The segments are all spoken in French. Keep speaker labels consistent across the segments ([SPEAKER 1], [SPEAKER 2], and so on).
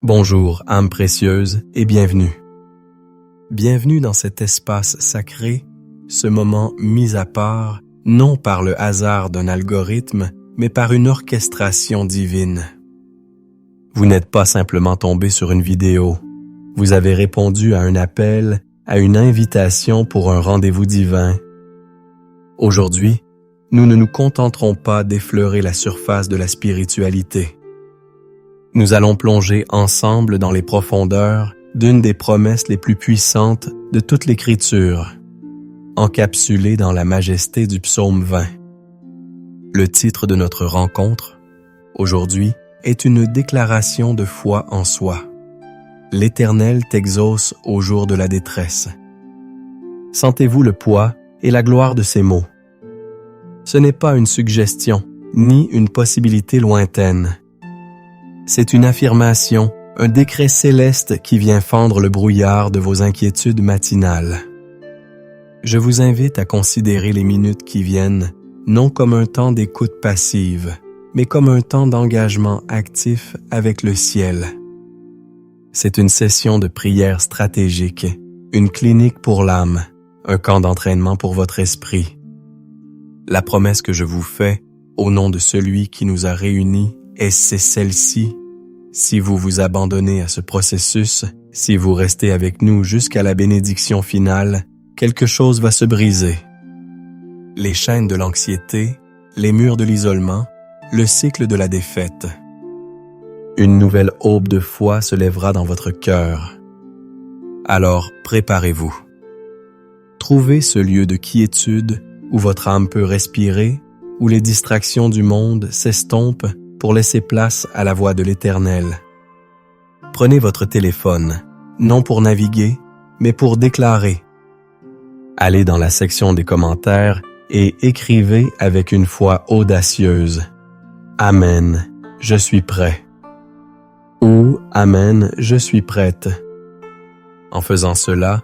[SPEAKER 1] Bonjour, âme précieuse, et bienvenue. Bienvenue dans cet espace sacré, ce moment mis à part, non par le hasard d'un algorithme, mais par une orchestration divine. Vous n'êtes pas simplement tombé sur une vidéo. Vous avez répondu à un appel, à une invitation pour un rendez-vous divin. Aujourd'hui, nous ne nous contenterons pas d'effleurer la surface de la spiritualité. Nous allons plonger ensemble dans les profondeurs d'une des promesses les plus puissantes de toute l'Écriture, encapsulée dans la majesté du psaume 20. Le titre de notre rencontre, aujourd'hui, est une déclaration de foi en soi. L'Éternel t'exauce au jour de la détresse. Sentez-vous le poids et la gloire de ces mots. Ce n'est pas une suggestion, ni une possibilité lointaine. C'est une affirmation, un décret céleste qui vient fendre le brouillard de vos inquiétudes matinales. Je vous invite à considérer les minutes qui viennent, non comme un temps d'écoute passive, mais comme un temps d'engagement actif avec le ciel. C'est une session de prière stratégique, une clinique pour l'âme, un camp d'entraînement pour votre esprit. La promesse que je vous fais, au nom de celui qui nous a réunis, c'est celle-ci. Si vous vous abandonnez à ce processus, si vous restez avec nous jusqu'à la bénédiction finale, quelque chose va se briser. Les chaînes de l'anxiété, les murs de l'isolement, le cycle de la défaite. Une nouvelle aube de foi se lèvera dans votre cœur. Alors, préparez-vous. Trouvez ce lieu de quiétude où votre âme peut respirer, où les distractions du monde s'estompent pour laisser place à la voix de l'Éternel. Prenez votre téléphone, non pour naviguer, mais pour déclarer. Allez dans la section des commentaires et écrivez avec une foi audacieuse. Amen, je suis prêt. Ou Amen, je suis prête. En faisant cela,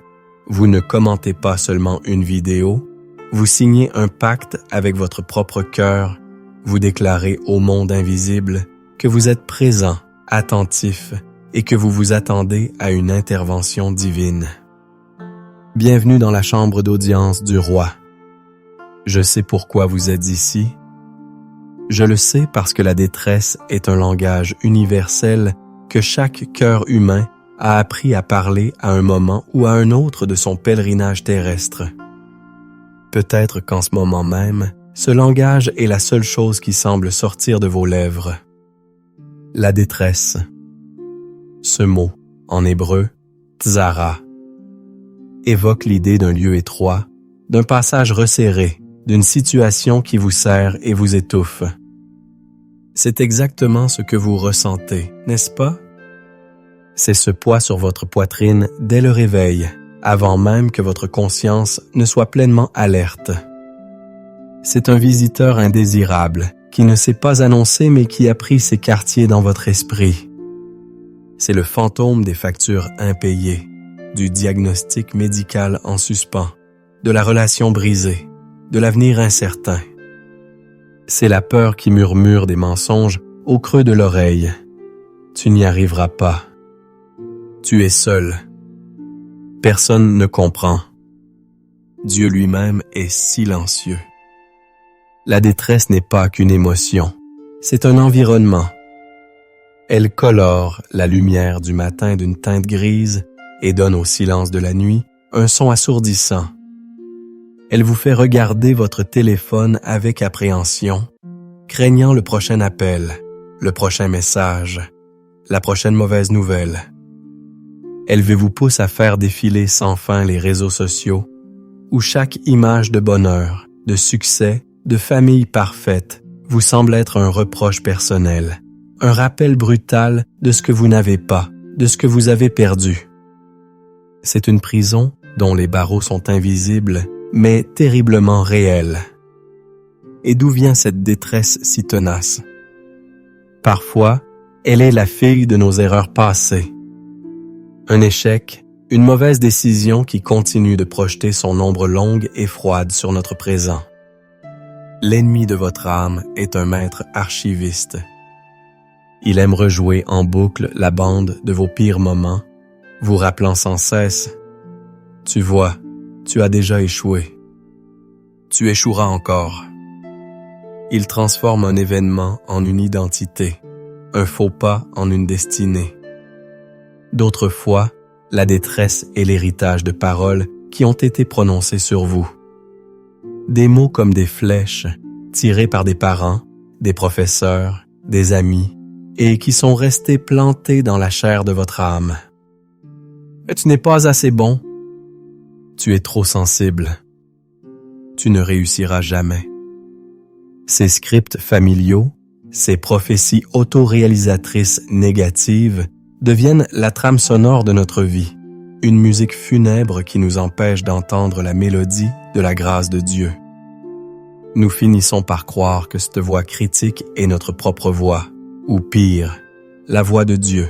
[SPEAKER 1] vous ne commentez pas seulement une vidéo, vous signez un pacte avec votre propre cœur. Vous déclarez au monde invisible que vous êtes présent, attentif et que vous vous attendez à une intervention divine. Bienvenue dans la chambre d'audience du roi. Je sais pourquoi vous êtes ici. Je le sais parce que la détresse est un langage universel que chaque cœur humain a appris à parler à un moment ou à un autre de son pèlerinage terrestre. Peut-être qu'en ce moment même, ce langage est la seule chose qui semble sortir de vos lèvres. La détresse. Ce mot, en hébreu, tzara, évoque l'idée d'un lieu étroit, d'un passage resserré, d'une situation qui vous serre et vous étouffe. C'est exactement ce que vous ressentez, n'est-ce pas? C'est ce poids sur votre poitrine dès le réveil, avant même que votre conscience ne soit pleinement alerte. C'est un visiteur indésirable, qui ne s'est pas annoncé mais qui a pris ses quartiers dans votre esprit. C'est le fantôme des factures impayées, du diagnostic médical en suspens, de la relation brisée, de l'avenir incertain. C'est la peur qui murmure des mensonges au creux de l'oreille. Tu n'y arriveras pas. Tu es seul. Personne ne comprend. Dieu lui-même est silencieux. La détresse n'est pas qu'une émotion, c'est un environnement. Elle colore la lumière du matin d'une teinte grise et donne au silence de la nuit un son assourdissant. Elle vous fait regarder votre téléphone avec appréhension, craignant le prochain appel, le prochain message, la prochaine mauvaise nouvelle. Elle vous pousse à faire défiler sans fin les réseaux sociaux, où chaque image de bonheur, de succès, de famille parfaite vous semble être un reproche personnel, un rappel brutal de ce que vous n'avez pas, de ce que vous avez perdu. C'est une prison dont les barreaux sont invisibles, mais terriblement réels. Et d'où vient cette détresse si tenace? Parfois, elle est la fille de nos erreurs passées. Un échec, une mauvaise décision qui continue de projeter son ombre longue et froide sur notre présent. L'ennemi de votre âme est un maître archiviste. Il aime rejouer en boucle la bande de vos pires moments, vous rappelant sans cesse « Tu vois, tu as déjà échoué. Tu échoueras encore. » Il transforme un événement en une identité, un faux pas en une destinée. D'autres fois, la détresse est l'héritage de paroles qui ont été prononcées sur vous. Des mots comme des flèches, tirés par des parents, des professeurs, des amis, et qui sont restés plantés dans la chair de votre âme. Tu n'es pas assez bon. Tu es trop sensible. Tu ne réussiras jamais. Ces scripts familiaux, ces prophéties autoréalisatrices négatives deviennent la trame sonore de notre vie, une musique funèbre qui nous empêche d'entendre la mélodie de la grâce de Dieu. Nous finissons par croire que cette voix critique est notre propre voix, ou pire, la voix de Dieu.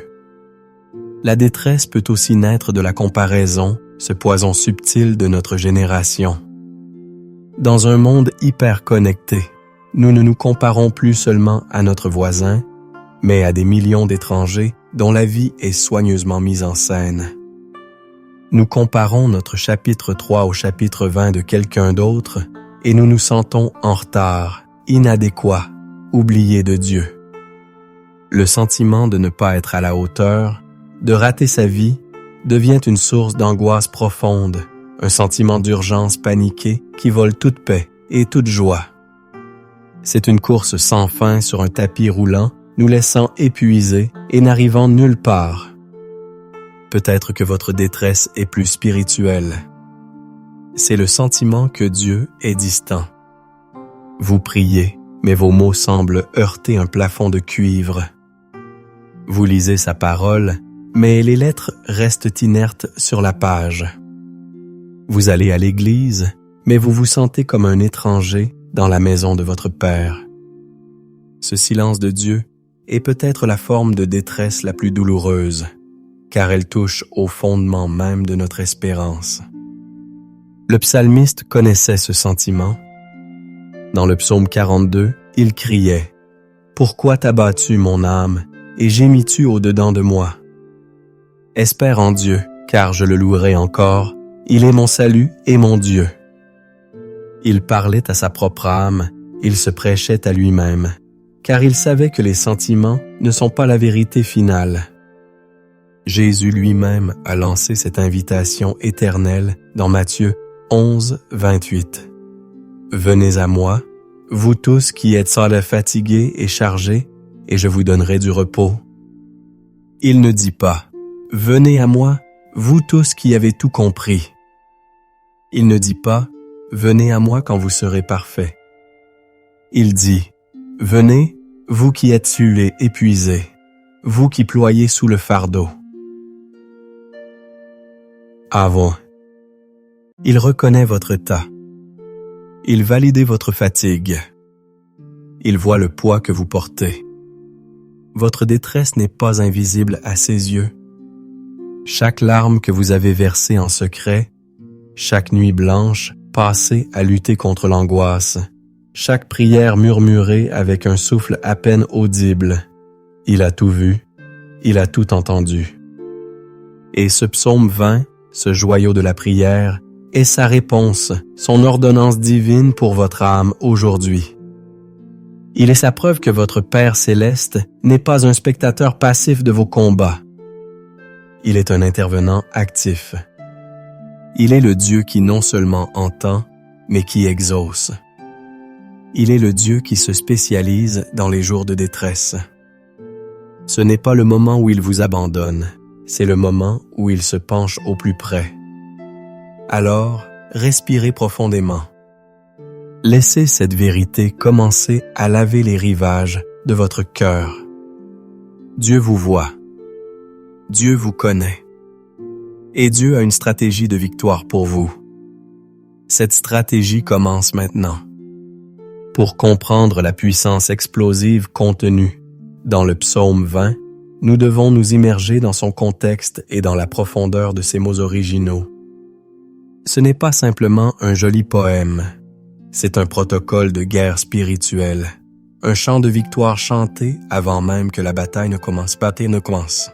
[SPEAKER 1] La détresse peut aussi naître de la comparaison, ce poison subtil de notre génération. Dans un monde hyper connecté, nous ne nous comparons plus seulement à notre voisin, mais à des millions d'étrangers dont la vie est soigneusement mise en scène. Nous comparons notre chapitre 3 au chapitre 20 de quelqu'un d'autre et nous nous sentons en retard, inadéquats, oubliés de Dieu. Le sentiment de ne pas être à la hauteur, de rater sa vie, devient une source d'angoisse profonde, un sentiment d'urgence paniqué qui vole toute paix et toute joie. C'est une course sans fin sur un tapis roulant, nous laissant épuisés et n'arrivant nulle part. Peut-être que votre détresse est plus spirituelle. C'est le sentiment que Dieu est distant. Vous priez, mais vos mots semblent heurter un plafond de cuivre. Vous lisez sa parole, mais les lettres restent inertes sur la page. Vous allez à l'église, mais vous vous sentez comme un étranger dans la maison de votre Père. Ce silence de Dieu est peut-être la forme de détresse la plus douloureuse, car elle touche au fondement même de notre espérance. Le psalmiste connaissait ce sentiment. Dans le psaume 42, il criait « Pourquoi t'as-tu, mon âme, et gémis-tu au-dedans de moi? Espère en Dieu, car je le louerai encore, il est mon salut et mon Dieu. » Il parlait à sa propre âme, il se prêchait à lui-même, car il savait que les sentiments ne sont pas la vérité finale. Jésus lui-même a lancé cette invitation éternelle dans Matthieu 11, 28. « Venez à moi, vous tous qui êtes fatigués et chargés, et je vous donnerai du repos. » Il ne dit pas « Venez à moi, vous tous qui avez tout compris. » Il ne dit pas « Venez à moi quand vous serez parfaits. » Il dit « Venez, vous qui êtes sués, épuisés, vous qui ployez sous le fardeau. » Avant. Il reconnaît votre état. Il valide votre fatigue. Il voit le poids que vous portez. Votre détresse n'est pas invisible à ses yeux. Chaque larme que vous avez versée en secret, chaque nuit blanche passée à lutter contre l'angoisse, chaque prière murmurée avec un souffle à peine audible, il a tout vu, il a tout entendu. Et ce psaume 20, ce joyau de la prière, est sa réponse, son ordonnance divine pour votre âme aujourd'hui. Il est sa preuve que votre Père céleste n'est pas un spectateur passif de vos combats. Il est un intervenant actif. Il est le Dieu qui non seulement entend, mais qui exauce. Il est le Dieu qui se spécialise dans les jours de détresse. Ce n'est pas le moment où il vous abandonne, c'est le moment où il se penche au plus près. Alors, respirez profondément. Laissez cette vérité commencer à laver les rivages de votre cœur. Dieu vous voit. Dieu vous connaît. Et Dieu a une stratégie de victoire pour vous. Cette stratégie commence maintenant. Pour comprendre la puissance explosive contenue dans le psaume 20, nous devons nous immerger dans son contexte et dans la profondeur de ses mots originaux. Ce n'est pas simplement un joli poème, c'est un protocole de guerre spirituelle, un chant de victoire chanté avant même que la bataille ne commence.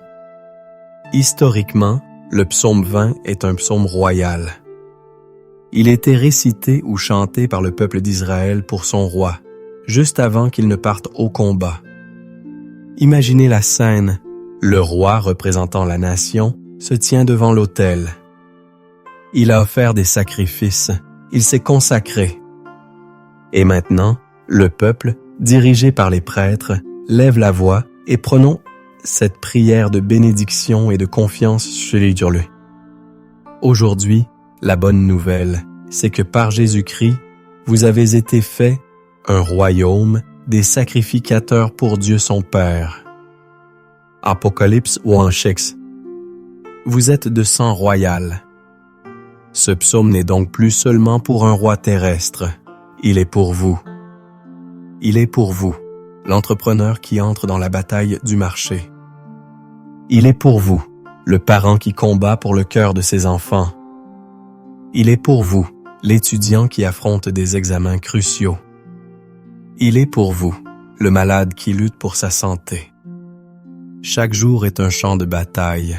[SPEAKER 1] Historiquement, le psaume 20 est un psaume royal. Il était récité ou chanté par le peuple d'Israël pour son roi, juste avant qu'il ne parte au combat. Imaginez la scène. Le roi, représentant la nation, se tient devant l'autel. Il a offert des sacrifices, il s'est consacré. Et maintenant, le peuple, dirigé par les prêtres, lève la voix et prenons cette prière de bénédiction et de confiance chez Dieu. Aujourd'hui, la bonne nouvelle, c'est que par Jésus-Christ, vous avez été fait un royaume des sacrificateurs pour Dieu son Père. Apocalypse ou en Chèques. Vous êtes de sang royal. Ce psaume n'est donc plus seulement pour un roi terrestre, il est pour vous. Il est pour vous, l'entrepreneur qui entre dans la bataille du marché. Il est pour vous, le parent qui combat pour le cœur de ses enfants. Il est pour vous, l'étudiant qui affronte des examens cruciaux. Il est pour vous, le malade qui lutte pour sa santé. Chaque jour est un champ de bataille,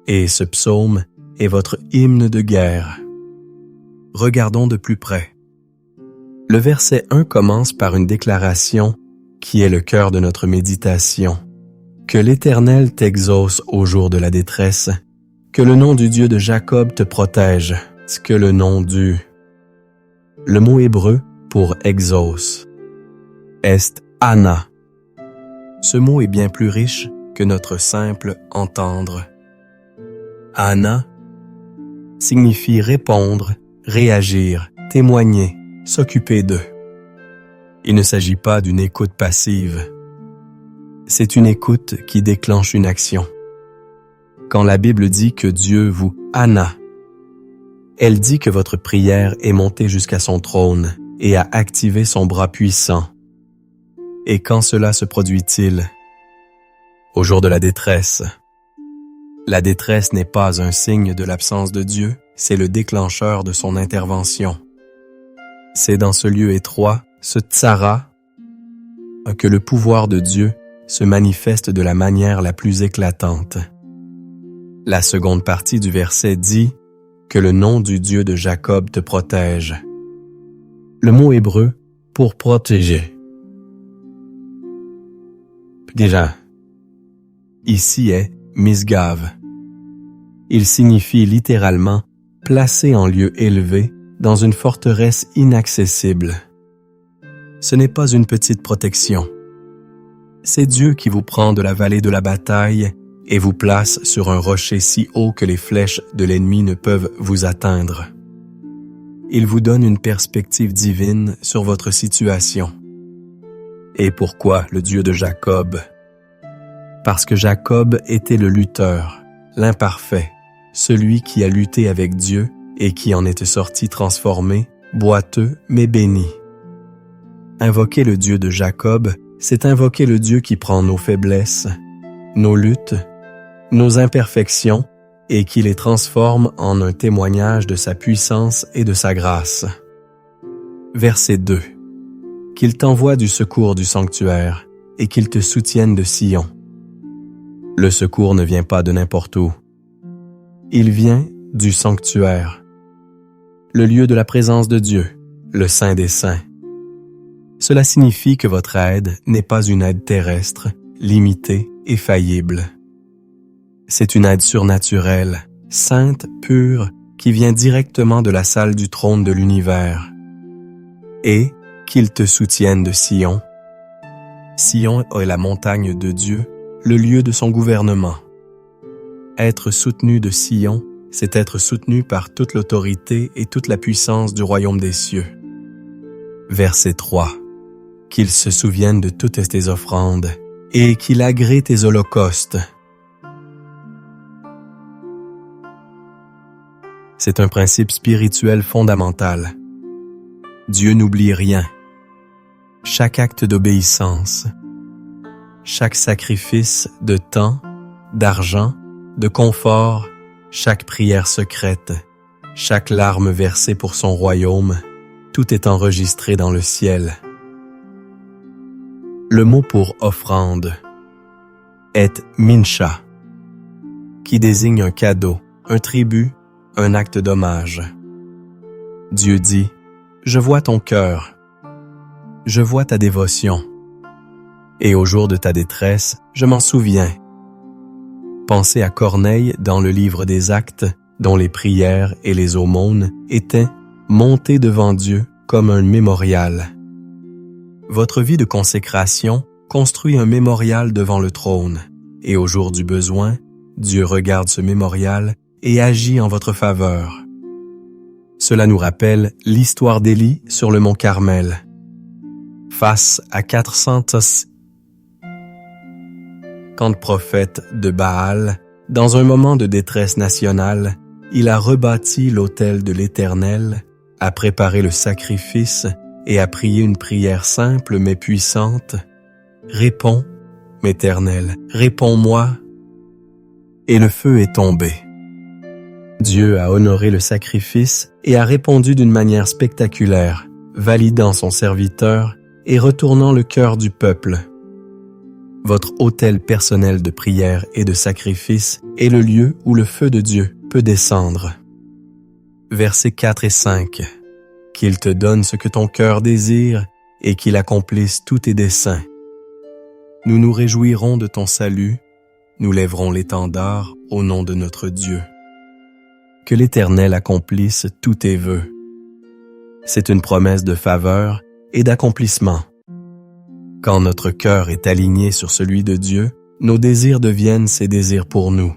[SPEAKER 1] et ce psaume est votre hymne de guerre. Regardons de plus près. Le verset 1 commence par une déclaration qui est le cœur de notre méditation. Que l'Éternel t'exauce au jour de la détresse, que le nom du Dieu de Jacob te protège, que le nom du... Le mot hébreu pour exauce est Anna. Ce mot est bien plus riche que notre simple entendre. Anna signifie répondre, réagir, témoigner, s'occuper d'eux. Il ne s'agit pas d'une écoute passive. C'est une écoute qui déclenche une action. Quand la Bible dit que Dieu vous Anna, elle dit que votre prière est montée jusqu'à son trône et a activé son bras puissant. Et quand cela se produit-il? Au jour de la détresse. La détresse n'est pas un signe de l'absence de Dieu, c'est le déclencheur de son intervention. C'est dans ce lieu étroit, ce tsara, que le pouvoir de Dieu se manifeste de la manière la plus éclatante. La seconde partie du verset dit que le nom du Dieu de Jacob te protège. Le mot hébreu pour protéger. Déjà, ici est misgav. Il signifie littéralement placé en lieu élevé dans une forteresse inaccessible. Ce n'est pas une petite protection. C'est Dieu qui vous prend de la vallée de la bataille et vous place sur un rocher si haut que les flèches de l'ennemi ne peuvent vous atteindre. Il vous donne une perspective divine sur votre situation. Et pourquoi le Dieu de Jacob? Parce que Jacob était le lutteur, l'imparfait, celui qui a lutté avec Dieu et qui en est sorti transformé, boiteux mais béni. Invoquer le Dieu de Jacob, c'est invoquer le Dieu qui prend nos faiblesses, nos luttes, nos imperfections et qui les transforme en un témoignage de sa puissance et de sa grâce. Verset 2. Qu'il t'envoie du secours du sanctuaire et qu'il te soutienne de Sion. Le secours ne vient pas de n'importe où. Il vient du sanctuaire, le lieu de la présence de Dieu, le Saint des Saints. Cela signifie que votre aide n'est pas une aide terrestre, limitée et faillible. C'est une aide surnaturelle, sainte, pure, qui vient directement de la salle du trône de l'univers. Et qu'il te soutienne de Sion. Sion est la montagne de Dieu, le lieu de son gouvernement. Être soutenu de Sion, c'est être soutenu par toute l'autorité et toute la puissance du royaume des cieux. Verset 3. Qu'il se souvienne de toutes tes offrandes et qu'il agrée tes holocaustes. C'est un principe spirituel fondamental. Dieu n'oublie rien. Chaque acte d'obéissance, chaque sacrifice de temps, d'argent, de confort, chaque prière secrète, chaque larme versée pour son royaume, tout est enregistré dans le ciel. Le mot pour offrande est mincha, qui désigne un cadeau, un tribut, un acte d'hommage. Dieu dit, « Je vois ton cœur, je vois ta dévotion, et au jour de ta détresse, je m'en souviens. » Pensez à Corneille dans le livre des Actes, dont les prières et les aumônes étaient montées devant Dieu comme un mémorial. Votre vie de consécration construit un mémorial devant le trône, et au jour du besoin, Dieu regarde ce mémorial et agit en votre faveur. Cela nous rappelle l'histoire d'Élie sur le mont Carmel. Face à 400 prophètes de Baal, dans un moment de détresse nationale, il a rebâti l'autel de l'Éternel, a préparé le sacrifice et a prié une prière simple mais puissante. « Réponds, Éternel, réponds-moi » et le feu est tombé. Dieu a honoré le sacrifice et a répondu d'une manière spectaculaire, validant son serviteur et retournant le cœur du peuple. Votre autel personnel de prière et de sacrifice est le lieu où le feu de Dieu peut descendre. Versets 4 et 5. Qu'il te donne ce que ton cœur désire et qu'il accomplisse tous tes desseins. Nous nous réjouirons de ton salut, nous lèverons l'étendard au nom de notre Dieu. Que l'Éternel accomplisse tous tes vœux. C'est une promesse de faveur et d'accomplissement. Quand notre cœur est aligné sur celui de Dieu, nos désirs deviennent ses désirs pour nous.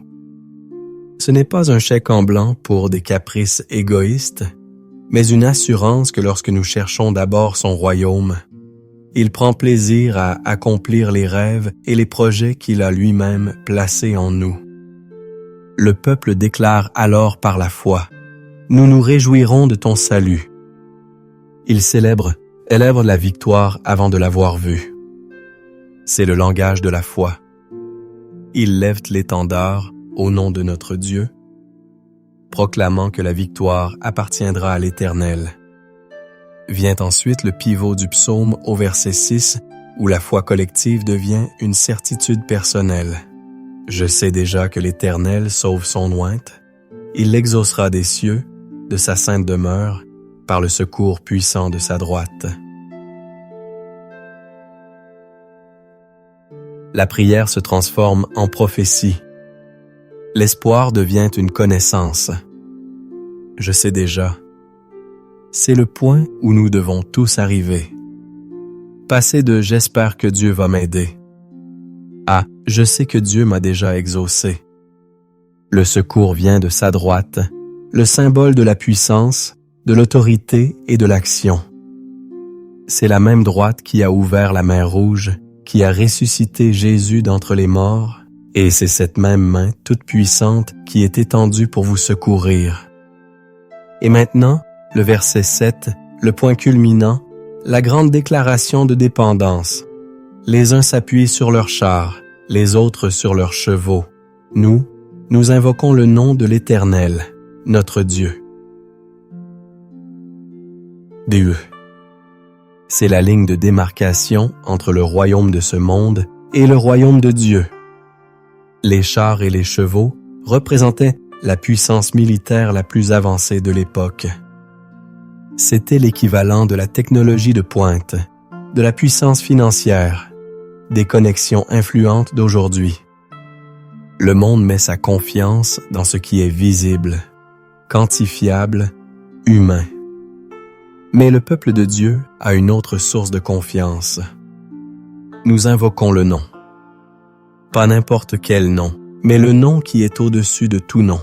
[SPEAKER 1] Ce n'est pas un chèque en blanc pour des caprices égoïstes, mais une assurance que lorsque nous cherchons d'abord son royaume, il prend plaisir à accomplir les rêves et les projets qu'il a lui-même placés en nous. Le peuple déclare alors par la foi, « Nous nous réjouirons de ton salut. » Il célèbre la victoire avant de l'avoir vue. C'est le langage de la foi. Ils lèvent l'étendard au nom de notre Dieu, proclamant que la victoire appartiendra à l'Éternel. Vient ensuite le pivot du psaume au verset 6, où la foi collective devient une certitude personnelle. Je sais déjà que l'Éternel sauve son ointe. Il l'exaucera des cieux, de sa sainte demeure, par le secours puissant de sa droite. La prière se transforme en prophétie. L'espoir devient une connaissance. Je sais déjà. C'est le point où nous devons tous arriver. Passer de « j'espère que Dieu va m'aider » à « je sais que Dieu m'a déjà exaucé ». Le secours vient de sa droite, le symbole de la puissance, de l'autorité et de l'action. C'est la même droite qui a ouvert la mer Rouge, qui a ressuscité Jésus d'entre les morts, et c'est cette même main toute puissante qui est étendue pour vous secourir. Et maintenant, le verset 7, le point culminant, la grande déclaration de dépendance. Les uns s'appuient sur leurs chars, les autres sur leurs chevaux. Nous invoquons le nom de l'Éternel, notre Dieu. Dieu. C'est la ligne de démarcation entre le royaume de ce monde et le royaume de Dieu. Les chars et les chevaux représentaient la puissance militaire la plus avancée de l'époque. C'était l'équivalent de la technologie de pointe, de la puissance financière, des connexions influentes d'aujourd'hui. Le monde met sa confiance dans ce qui est visible, quantifiable, humain. Mais le peuple de Dieu a une autre source de confiance. Nous invoquons le nom. Pas n'importe quel nom, mais le nom qui est au-dessus de tout nom.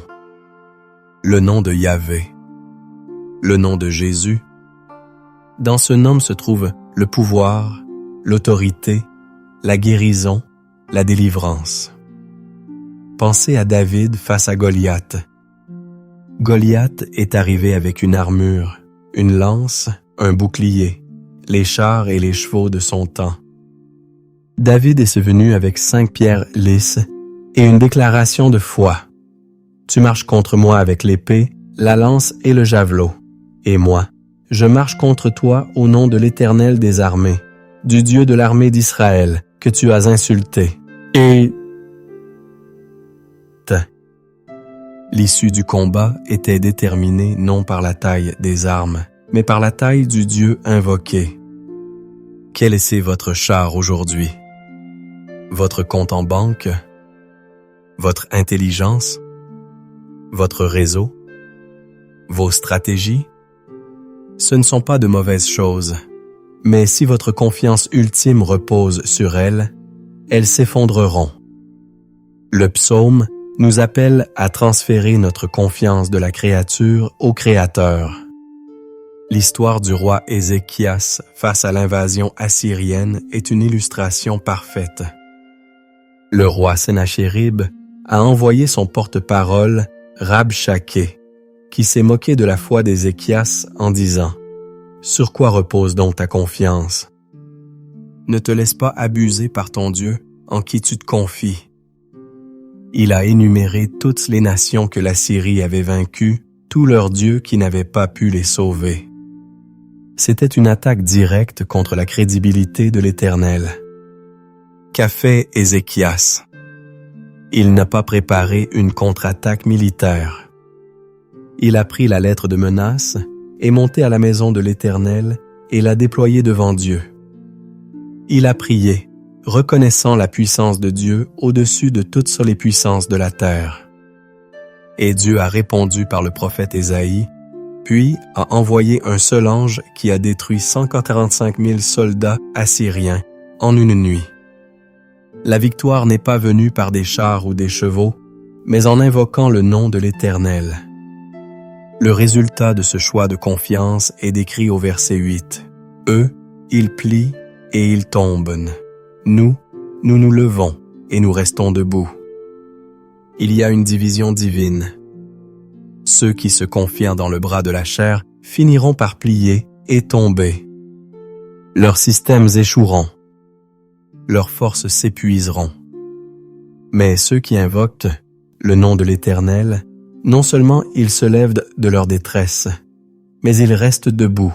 [SPEAKER 1] Le nom de Yahvé. Le nom de Jésus. Dans ce nom se trouve le pouvoir, l'autorité, la guérison, la délivrance. Pensez à David face à Goliath. Goliath est arrivé avec une armure, une lance, un bouclier, les chars et les chevaux de son temps. David est venu avec 5 pierres lisses et une déclaration de foi. « Tu marches contre moi avec l'épée, la lance et le javelot. Et moi, je marche contre toi au nom de l'Éternel des armées, du Dieu de l'armée d'Israël, que tu as insulté. Et l'issue du combat était déterminée non par la taille des armes, mais par la taille du Dieu invoqué. Quel est votre char aujourd'hui? Votre compte en banque? Votre intelligence? Votre réseau? Vos stratégies? Ce ne sont pas de mauvaises choses, mais si votre confiance ultime repose sur elles, elles s'effondreront. Le psaume nous appelle à transférer notre confiance de la créature au Créateur. L'histoire du roi Ézéchias face à l'invasion assyrienne est une illustration parfaite. Le roi Sennachérib a envoyé son porte-parole, Rabshaké, qui s'est moqué de la foi d'Ézéchias en disant « Sur quoi repose donc ta confiance? Ne te laisse pas abuser par ton Dieu en qui tu te confies. » Il a énuméré toutes les nations que l'Assyrie avait vaincues, tous leurs dieux qui n'avaient pas pu les sauver. C'était une attaque directe contre la crédibilité de l'Éternel. Qu'a fait Ézéchias? Il n'a pas préparé une contre-attaque militaire. Il a pris la lettre de menace, est monté à la maison de l'Éternel et l'a déployée devant Dieu. Il a prié, reconnaissant la puissance de Dieu au-dessus de toutes les puissances de la terre. Et Dieu a répondu par le prophète Ésaïe, puis a envoyé un seul ange qui a détruit 145 000 soldats assyriens en une nuit. La victoire n'est pas venue par des chars ou des chevaux, mais en invoquant le nom de l'Éternel. Le résultat de ce choix de confiance est décrit au verset 8. Eux, ils plient et ils tombent. Nous nous levons et nous restons debout. Il y a une division divine. Ceux qui se confient dans le bras de la chair finiront par plier et tomber. Leurs systèmes échoueront. Leurs forces s'épuiseront. Mais ceux qui invoquent le nom de l'Éternel, non seulement ils se lèvent de leur détresse, mais ils restent debout.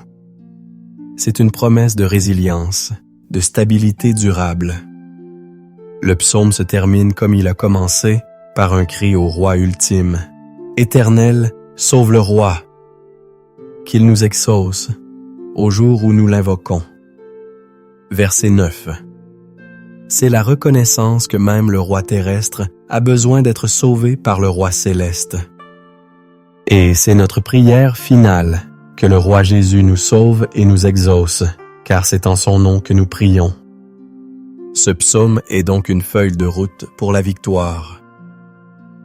[SPEAKER 1] C'est une promesse de résilience, de stabilité durable. Le psaume se termine comme il a commencé, par un cri au roi ultime. Éternel, sauve le roi, qu'il nous exauce au jour où nous l'invoquons. Verset 9. C'est la reconnaissance que même le roi terrestre a besoin d'être sauvé par le roi céleste. Et c'est notre prière finale, que le roi Jésus nous sauve et nous exauce, car c'est en son nom que nous prions. Ce psaume est donc une feuille de route pour la victoire.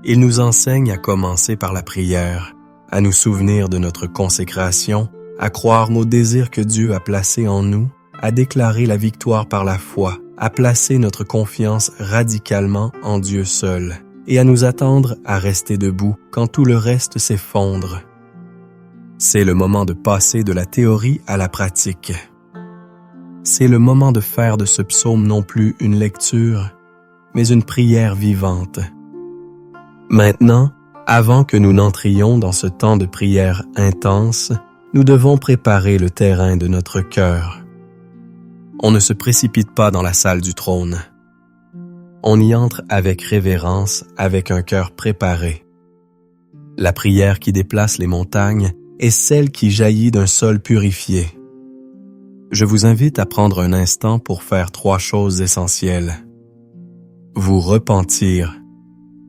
[SPEAKER 1] Il nous enseigne à commencer par la prière, à nous souvenir de notre consécration, à croire aux désirs que Dieu a placés en nous, à déclarer la victoire par la foi, à placer notre confiance radicalement en Dieu seul, et à nous attendre à rester debout quand tout le reste s'effondre. C'est le moment de passer de la théorie à la pratique. C'est le moment de faire de ce psaume non plus une lecture, mais une prière vivante. Maintenant, avant que nous n'entrions dans ce temps de prière intense, nous devons préparer le terrain de notre cœur. On ne se précipite pas dans la salle du trône. On y entre avec révérence, avec un cœur préparé. La prière qui déplace les montagnes est celle qui jaillit d'un sol purifié. Je vous invite à prendre un instant pour faire 3 choses essentielles. Vous repentir,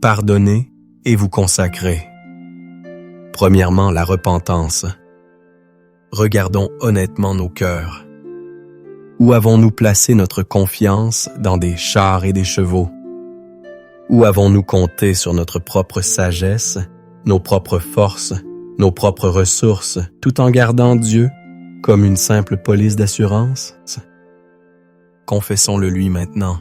[SPEAKER 1] pardonner et vous consacrer. Premièrement, la repentance. Regardons honnêtement nos cœurs. Où avons-nous placé notre confiance dans des chars et des chevaux? Où avons-nous compté sur notre propre sagesse, nos propres forces, nos propres ressources, tout en gardant Dieu comme une simple police d'assurance? Confessons-le lui maintenant.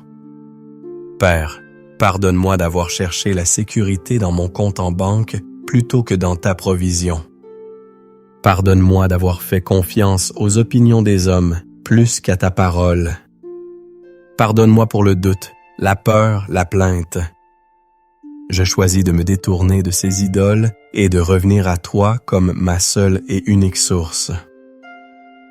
[SPEAKER 1] Père, pardonne-moi d'avoir cherché la sécurité dans mon compte en banque plutôt que dans ta provision. Pardonne-moi d'avoir fait confiance aux opinions des hommes plus qu'à ta parole. Pardonne-moi pour le doute, la peur, la plainte. Je choisis de me détourner de ces idoles et de revenir à toi comme ma seule et unique source.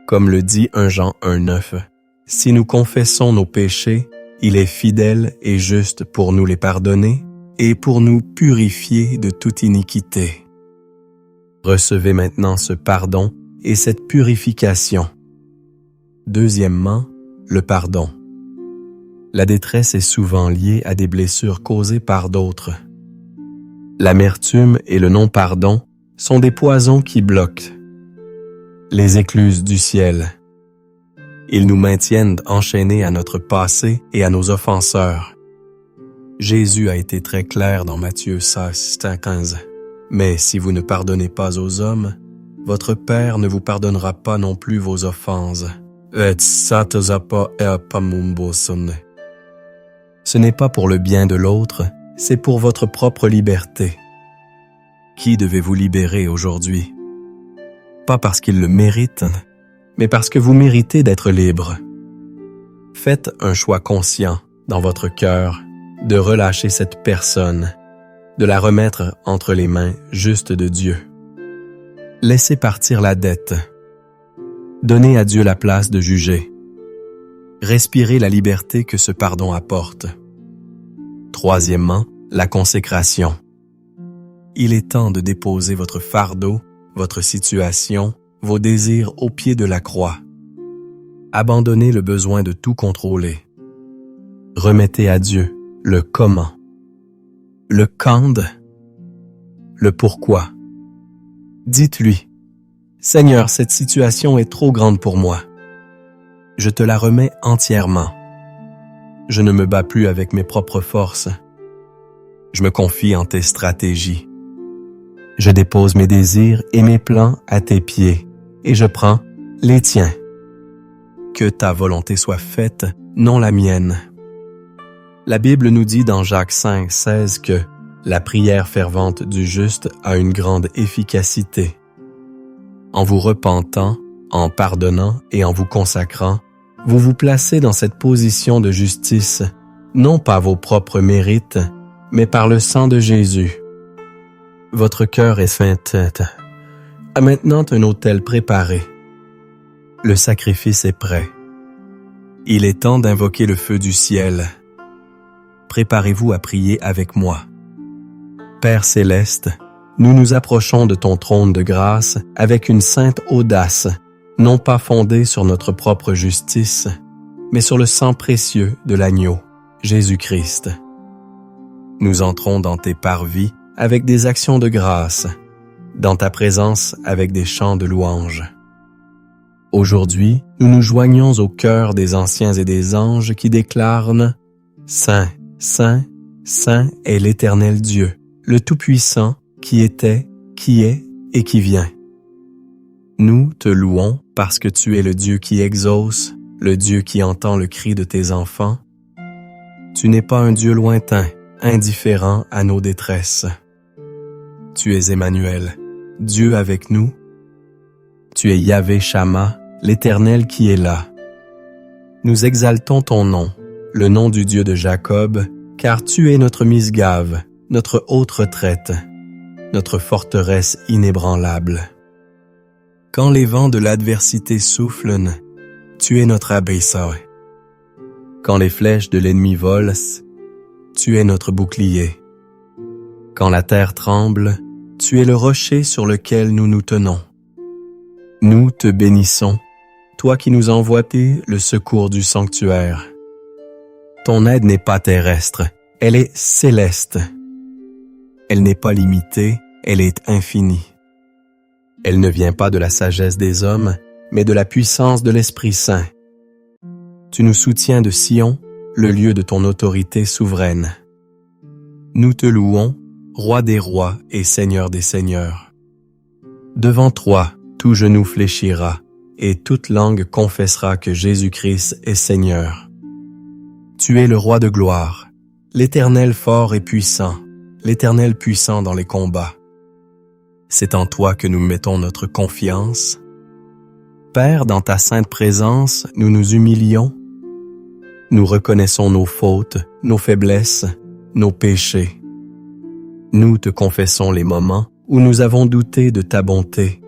[SPEAKER 1] Comme le dit 1 Jean 1,9, Si nous confessons nos péchés, il est fidèle et juste pour nous les pardonner et pour nous purifier de toute iniquité. Recevez maintenant ce pardon et cette purification. Deuxièmement, le pardon. La détresse est souvent liée à des blessures causées par d'autres. L'amertume et le non-pardon sont des poisons qui bloquent les écluses du ciel. Ils nous maintiennent enchaînés à notre passé et à nos offenseurs. Jésus a été très clair dans Matthieu 16:15. Mais si vous ne pardonnez pas aux hommes, votre Père ne vous pardonnera pas non plus vos offenses. Ce n'est pas pour le bien de l'autre, c'est pour votre propre liberté. Qui devez-vous libérer aujourd'hui? Pas parce qu'il le mérite, mais parce que vous méritez d'être libre. Faites un choix conscient dans votre cœur de relâcher cette personne, de la remettre entre les mains justes de Dieu. Laissez partir la dette. Donnez à Dieu la place de juger. Respirez la liberté que ce pardon apporte. Troisièmement, la consécration. Il est temps de déposer votre fardeau, votre situation, vos désirs au pied de la croix. Abandonnez le besoin de tout contrôler. Remettez à Dieu le comment, le quand, le pourquoi. Dites-lui, « Seigneur, cette situation est trop grande pour moi. Je te la remets entièrement. Je ne me bats plus avec mes propres forces. Je me confie en tes stratégies. Je dépose mes désirs et mes plans à tes pieds, et je prends les tiens. Que ta volonté soit faite, non la mienne. » La Bible nous dit dans Jacques 5:16 que la prière fervente du juste a une grande efficacité. En vous repentant, en pardonnant et en vous consacrant, vous vous placez dans cette position de justice, non par vos propres mérites, mais par le sang de Jésus. Votre cœur est saint, a maintenant un autel préparé. Le sacrifice est prêt. Il est temps d'invoquer le feu du ciel. Préparez-vous à prier avec moi. Père céleste, nous nous approchons de ton trône de grâce avec une sainte audace, non pas fondée sur notre propre justice, mais sur le sang précieux de l'agneau, Jésus-Christ. Nous entrons dans tes parvis avec des actions de grâce, dans ta présence avec des chants de louange. Aujourd'hui, nous nous joignons au cœur des anciens et des anges qui déclarent « Saint, Saint, Saint est l'Éternel Dieu, le Tout-Puissant, qui était, qui est et qui vient. » Nous te louons parce que tu es le Dieu qui exauce, le Dieu qui entend le cri de tes enfants. Tu n'es pas un Dieu lointain, indifférent à nos détresses. Tu es Emmanuel, Dieu avec nous. Tu es Yahvé Shama, l'Éternel qui est là. Nous exaltons ton nom, le nom du Dieu de Jacob, car tu es notre Misgave, notre haute retraite, notre forteresse inébranlable. Quand les vents de l'adversité soufflent, tu es notre abaisseur. Quand les flèches de l'ennemi volent, tu es notre bouclier. Quand la terre tremble, tu es le rocher sur lequel nous nous tenons. Nous te bénissons, toi qui nous envoies le secours du sanctuaire. Ton aide n'est pas terrestre, elle est céleste. Elle n'est pas limitée, elle est infinie. Elle ne vient pas de la sagesse des hommes, mais de la puissance de l'Esprit Saint. Tu nous soutiens de Sion, le lieu de ton autorité souveraine. Nous te louons, Roi des rois et Seigneur des seigneurs. Devant toi, tout genou fléchira, et toute langue confessera que Jésus-Christ est Seigneur. Tu es le Roi de gloire, l'Éternel fort et puissant, l'Éternel puissant dans les combats. C'est en toi que nous mettons notre confiance. Père, dans ta sainte présence, nous nous humilions. Nous reconnaissons nos fautes, nos faiblesses, nos péchés. Nous te confessons les moments où nous avons douté de ta bonté,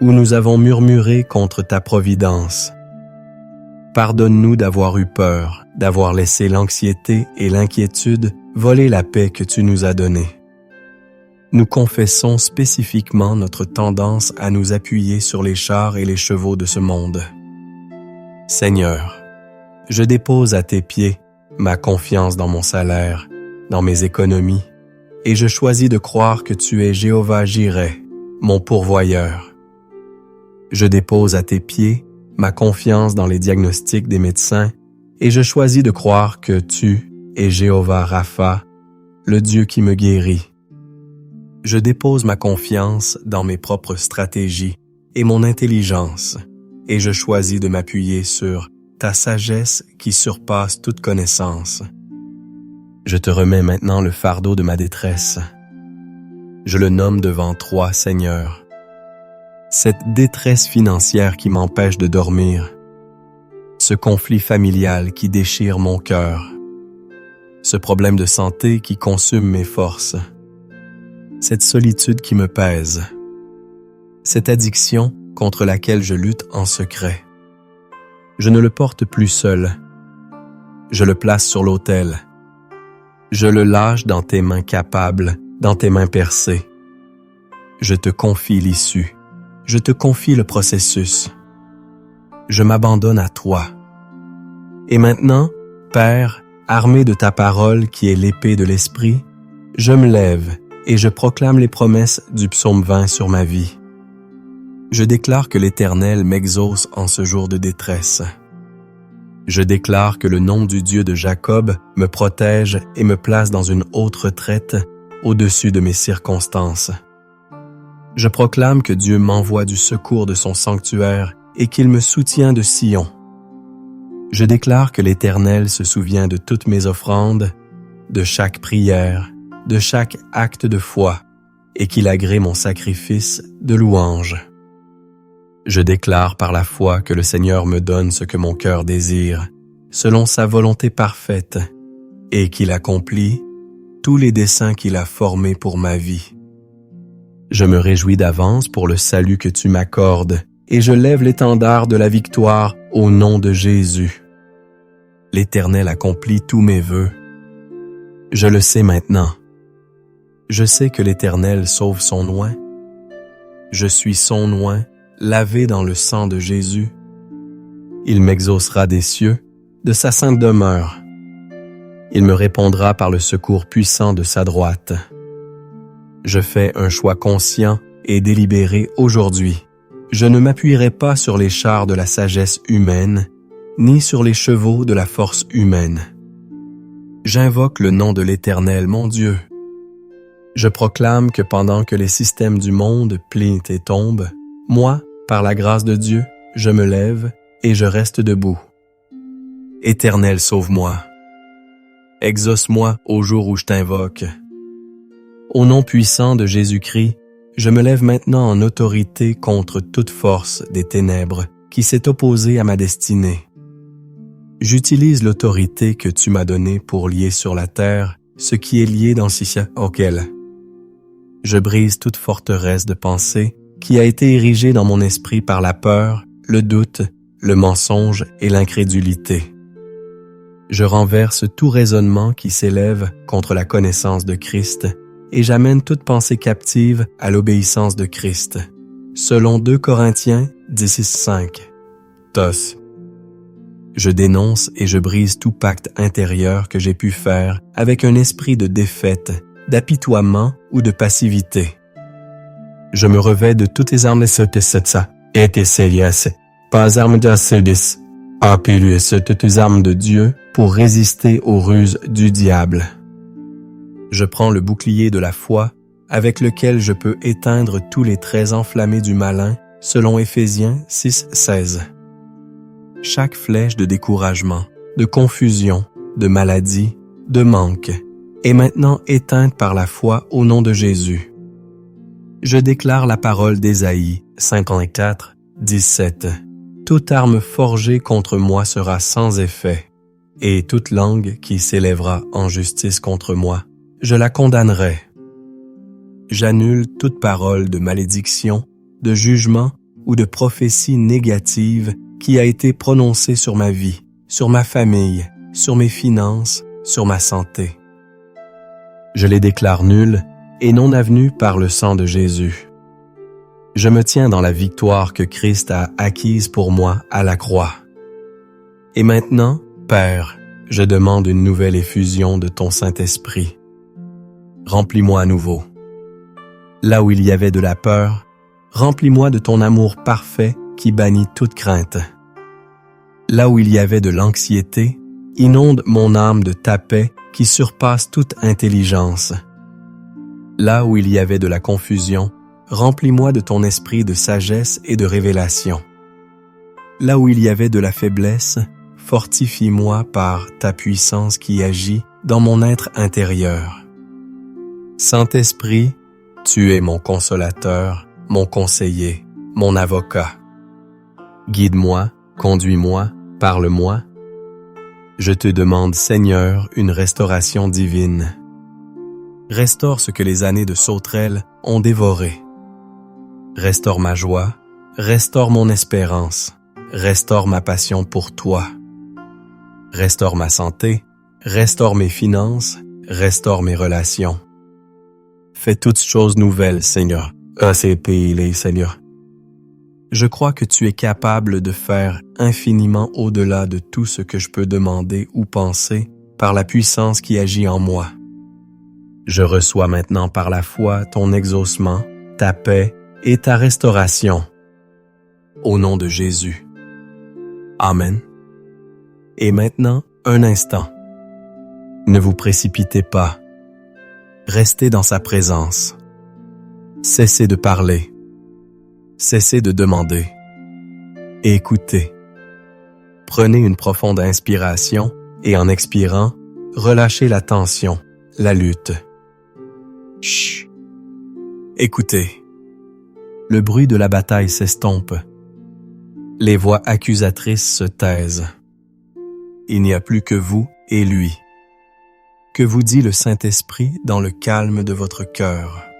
[SPEAKER 1] où nous avons murmuré contre ta providence. Pardonne-nous d'avoir eu peur, d'avoir laissé l'anxiété et l'inquiétude voler la paix que tu nous as donnée. Nous confessons spécifiquement notre tendance à nous appuyer sur les chars et les chevaux de ce monde. Seigneur, je dépose à tes pieds ma confiance dans mon salaire, dans mes économies, et je choisis de croire que tu es Jéhovah Jireh, mon pourvoyeur. Je dépose à tes pieds ma confiance dans les diagnostics des médecins, et je choisis de croire que tu es Jéhovah Rapha, le Dieu qui me guérit. Je dépose ma confiance dans mes propres stratégies et mon intelligence, et je choisis de m'appuyer sur ta sagesse qui surpasse toute connaissance. Je te remets maintenant le fardeau de ma détresse. Je le nomme devant toi, Seigneur. Cette détresse financière qui m'empêche de dormir, ce conflit familial qui déchire mon cœur, ce problème de santé qui consume mes forces, cette solitude qui me pèse, cette addiction contre laquelle je lutte en secret. Je ne le porte plus seul. Je le place sur l'autel. Je le lâche dans tes mains capables, dans tes mains percées. Je te confie l'issue. Je te confie le processus. Je m'abandonne à toi. Et maintenant, Père, armé de ta parole qui est l'épée de l'esprit, je me lève et je proclame les promesses du psaume 20 sur ma vie. Je déclare que l'Éternel m'exauce en ce jour de détresse. Je déclare que le nom du Dieu de Jacob me protège et me place dans une haute retraite au-dessus de mes circonstances. Je proclame que Dieu m'envoie du secours de son sanctuaire et qu'il me soutient de Sion. Je déclare que l'Éternel se souvient de toutes mes offrandes, de chaque prière, de chaque acte de foi, et qu'il agrée mon sacrifice de louange. Je déclare par la foi que le Seigneur me donne ce que mon cœur désire, selon sa volonté parfaite, et qu'il accomplit tous les desseins qu'il a formés pour ma vie. Je me réjouis d'avance pour le salut que tu m'accordes, et je lève l'étendard de la victoire au nom de Jésus. L'Éternel accomplit tous mes vœux. Je le sais maintenant. Je sais que l'Éternel sauve son oint. Je suis son oint, lavé dans le sang de Jésus. Il m'exaucera des cieux, de sa sainte demeure. Il me répondra par le secours puissant de sa droite. Je fais un choix conscient et délibéré aujourd'hui. Je ne m'appuierai pas sur les chars de la sagesse humaine, ni sur les chevaux de la force humaine. J'invoque le nom de l'Éternel, mon Dieu. Je proclame que pendant que les systèmes du monde plient et tombent, moi, par la grâce de Dieu, je me lève et je reste debout. Éternel, sauve-moi. Exauce-moi au jour où je t'invoque. Au nom puissant de Jésus-Christ, je me lève maintenant en autorité contre toute force des ténèbres qui s'est opposée à ma destinée. J'utilise l'autorité que tu m'as donnée pour lier sur la terre ce qui est lié dans le ciel auquel. Je brise toute forteresse de pensée qui a été érigée dans mon esprit par la peur, le doute, le mensonge et l'incrédulité. Je renverse tout raisonnement qui s'élève contre la connaissance de Christ et j'amène toute pensée captive à l'obéissance de Christ. Selon 2 Corinthiens 16:5. Tos. Je dénonce et je brise tout pacte intérieur que j'ai pu faire avec un esprit de défaite, d'apitoiement ou de passivité. Je me revêts de toutes les armes de cette et tes sérieuses, pas armes de service, appelées sur toutes les armes de Dieu pour résister aux ruses du diable. Je prends le bouclier de la foi avec lequel je peux éteindre tous les traits enflammés du malin, selon Éphésiens 6:16. Chaque flèche de découragement, de confusion, de maladie, de manque est maintenant éteinte par la foi au nom de Jésus. Je déclare la parole d'Ésaïe 54:17. Toute arme forgée contre moi sera sans effet, et toute langue qui s'élèvera en justice contre moi, je la condamnerai. J'annule toute parole de malédiction, de jugement ou de prophétie négative qui a été prononcé sur ma vie, sur ma famille, sur mes finances, sur ma santé. Je les déclare nuls et non avenus par le sang de Jésus. Je me tiens dans la victoire que Christ a acquise pour moi à la croix. Et maintenant, Père, je demande une nouvelle effusion de ton Saint-Esprit. Remplis-moi à nouveau. Là où il y avait de la peur, remplis-moi de ton amour parfait qui bannit toute crainte. Là où il y avait de l'anxiété, inonde mon âme de ta paix qui surpasse toute intelligence. Là où il y avait de la confusion, remplis-moi de ton esprit de sagesse et de révélation. Là où il y avait de la faiblesse, fortifie-moi par ta puissance qui agit dans mon être intérieur. Saint-Esprit, tu es mon consolateur, mon conseiller, mon avocat. Guide-moi, conduis-moi, parle-moi. Je te demande, Seigneur, une restauration divine. Restaure ce que les années de sauterelles ont dévoré. Restaure ma joie, restaure mon espérance, restaure ma passion pour toi. Restaure ma santé, restaure mes finances, restaure mes relations. Fais toutes choses nouvelles, Seigneur. ACP, Seigneur. Je crois que tu es capable de faire infiniment au-delà de tout ce que je peux demander ou penser par la puissance qui agit en moi. Je reçois maintenant par la foi ton exaucement, ta paix et ta restauration. Au nom de Jésus. Amen. Et maintenant, un instant. Ne vous précipitez pas. Restez dans sa présence. Cessez de parler. Cessez de demander. Écoutez. Prenez une profonde inspiration et en expirant, relâchez la tension, la lutte. Chut. Écoutez. Le bruit de la bataille s'estompe. Les voix accusatrices se taisent. Il n'y a plus que vous et lui. Que vous dit le Saint-Esprit dans le calme de votre cœur?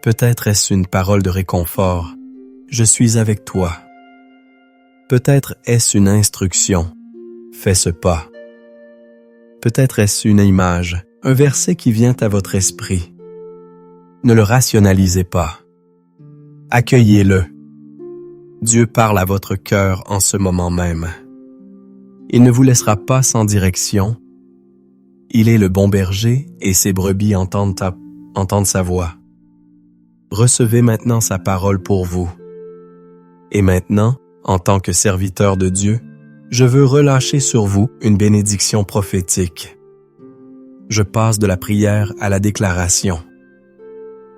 [SPEAKER 1] Peut-être est-ce une parole de réconfort. Je suis avec toi. Peut-être est-ce une instruction. Fais ce pas. Peut-être est-ce une image, un verset qui vient à votre esprit. Ne le rationalisez pas. Accueillez-le. Dieu parle à votre cœur en ce moment même. Il ne vous laissera pas sans direction. Il est le bon berger et ses brebis entendent sa voix. Recevez maintenant sa parole pour vous. Et maintenant, en tant que serviteur de Dieu, je veux relâcher sur vous une bénédiction prophétique. Je passe de la prière à la déclaration.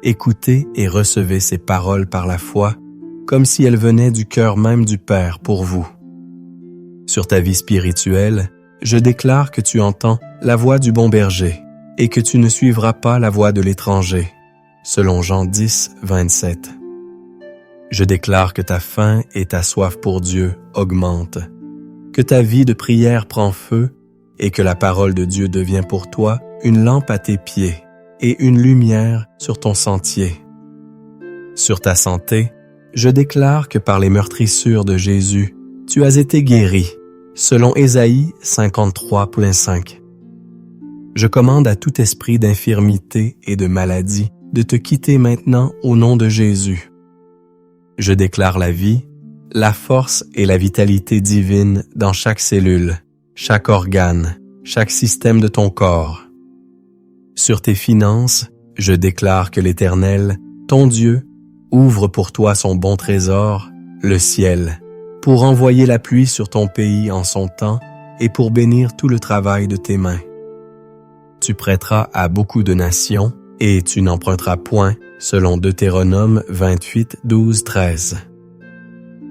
[SPEAKER 1] Écoutez et recevez ces paroles par la foi, comme si elles venaient du cœur même du Père pour vous. Sur ta vie spirituelle, je déclare que tu entends la voix du bon berger et que tu ne suivras pas la voix de l'étranger, selon Jean 10, 27. Je déclare que ta faim et ta soif pour Dieu augmentent, que ta vie de prière prend feu et que la parole de Dieu devient pour toi une lampe à tes pieds et une lumière sur ton sentier. Sur ta santé, je déclare que par les meurtrissures de Jésus, tu as été guéri, selon Ésaïe 53.5. Je commande à tout esprit d'infirmité et de maladie de te quitter maintenant au nom de Jésus. Je déclare la vie, la force et la vitalité divine dans chaque cellule, chaque organe, chaque système de ton corps. Sur tes finances, je déclare que l'Éternel, ton Dieu, ouvre pour toi son bon trésor, le ciel, pour envoyer la pluie sur ton pays en son temps et pour bénir tout le travail de tes mains. Tu prêteras à beaucoup de nations et tu n'emprunteras point, selon Deutéronome 28, 12, 13.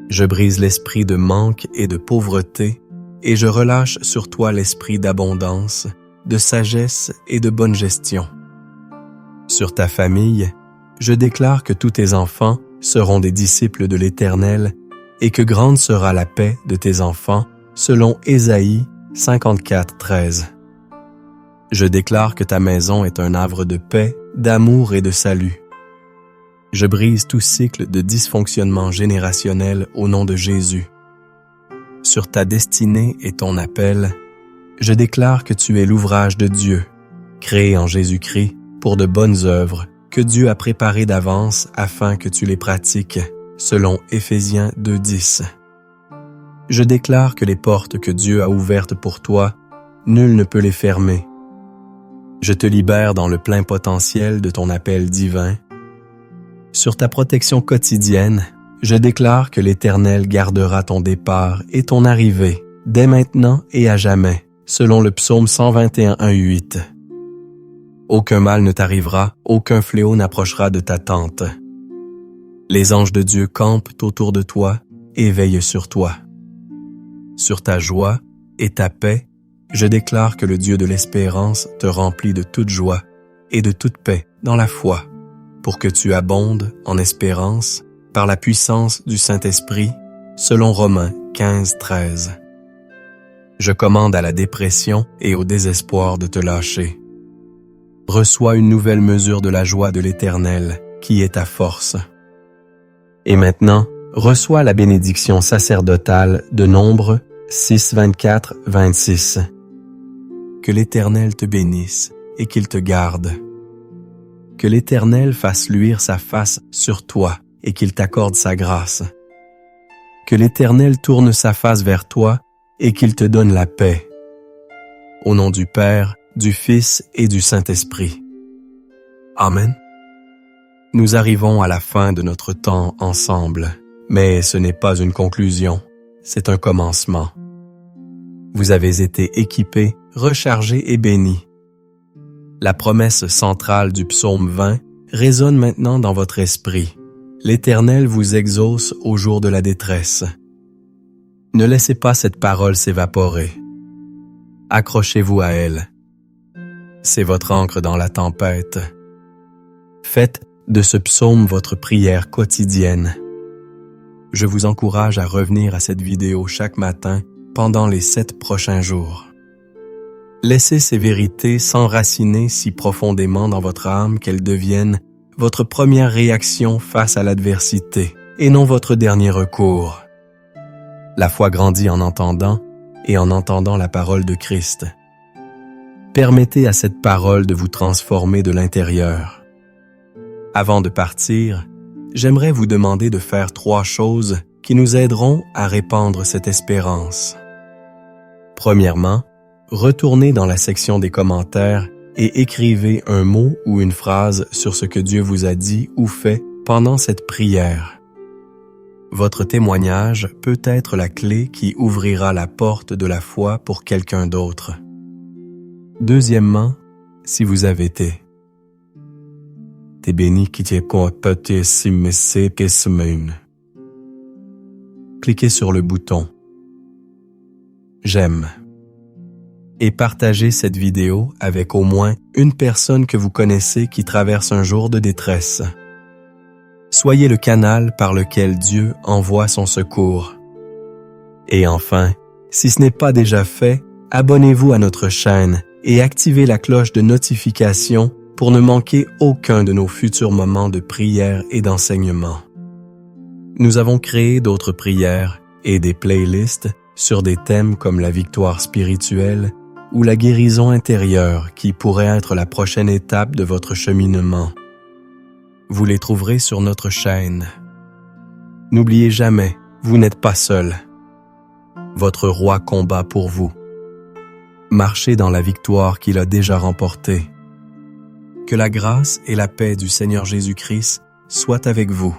[SPEAKER 1] Je brise l'esprit de manque et de pauvreté et je relâche sur toi l'esprit d'abondance, de sagesse et de bonne gestion. Sur ta famille, je déclare que tous tes enfants seront des disciples de l'Éternel et que grande sera la paix de tes enfants, selon Ésaïe 54, 13. Je déclare que ta maison est un havre de paix, d'amour et de salut. Je brise tout cycle de dysfonctionnement générationnel au nom de Jésus. sur ta destinée et ton appel, je déclare que tu es l'ouvrage de Dieu, créé en Jésus-Christ pour de bonnes œuvres que Dieu a préparées d'avance afin que tu les pratiques, selon Éphésiens 2:10. Je déclare que les portes que Dieu a ouvertes pour toi, nul ne peut les fermer. Je te libère dans le plein potentiel de ton appel divin. Sur ta protection quotidienne, je déclare que l'Éternel gardera ton départ et ton arrivée, dès maintenant et à jamais, selon le psaume 121:8. Aucun mal ne t'arrivera, aucun fléau n'approchera de ta tente. Les anges de Dieu campent autour de toi et veillent sur toi. Sur ta joie et ta paix, je déclare que le Dieu de l'espérance te remplit de toute joie et de toute paix dans la foi, pour que tu abondes en espérance par la puissance du Saint-Esprit, selon Romains 15:13. Je commande à la dépression et au désespoir de te lâcher. Reçois une nouvelle mesure de la joie de l'Éternel, qui est ta force. Et maintenant, reçois la bénédiction sacerdotale de Nombre 6:24-26. Que l'Éternel te bénisse et qu'il te garde. Que l'Éternel fasse luire sa face sur toi et qu'il t'accorde sa grâce. Que l'Éternel tourne sa face vers toi et qu'il te donne la paix. Au nom du Père, du Fils et du Saint-Esprit. Amen. Nous arrivons à la fin de notre temps ensemble, mais ce n'est pas une conclusion, c'est un commencement. Vous avez été équipés, rechargés et bénis. La promesse centrale du psaume 20 résonne maintenant dans votre esprit. L'Éternel vous exauce au jour de la détresse. Ne laissez pas cette parole s'évaporer. Accrochez-vous à elle. C'est votre ancre dans la tempête. Faites de ce psaume votre prière quotidienne. Je vous encourage à revenir à cette vidéo chaque matin pendant les 7 prochains jours. Laissez ces vérités s'enraciner si profondément dans votre âme qu'elles deviennent votre première réaction face à l'adversité et non votre dernier recours. La foi grandit en entendant et en entendant la parole de Christ. Permettez à cette parole de vous transformer de l'intérieur. Avant de partir, j'aimerais vous demander de faire 3 choses qui nous aideront à répandre cette espérance. Premièrement, retournez dans la section des commentaires et écrivez un mot ou une phrase sur ce que Dieu vous a dit ou fait pendant cette prière. Votre témoignage peut être la clé qui ouvrira la porte de la foi pour quelqu'un d'autre. Deuxièmement, si vous avez été. T'es béni qui t'est compété si messé que semaine. Cliquez sur le bouton J'aime et partagez cette vidéo avec au moins une personne que vous connaissez qui traverse un jour de détresse. Soyez le canal par lequel Dieu envoie son secours. Et enfin, si ce n'est pas déjà fait, abonnez-vous à notre chaîne et activez la cloche de notification pour ne manquer aucun de nos futurs moments de prière et d'enseignement. Nous avons créé d'autres prières et des playlists sur des thèmes comme la victoire spirituelle ou la guérison intérieure qui pourrait être la prochaine étape de votre cheminement. Vous les trouverez sur notre chaîne. N'oubliez jamais, vous n'êtes pas seul. Votre roi combat pour vous. Marchez dans la victoire qu'il a déjà remportée. Que la grâce et la paix du Seigneur Jésus-Christ soient avec vous.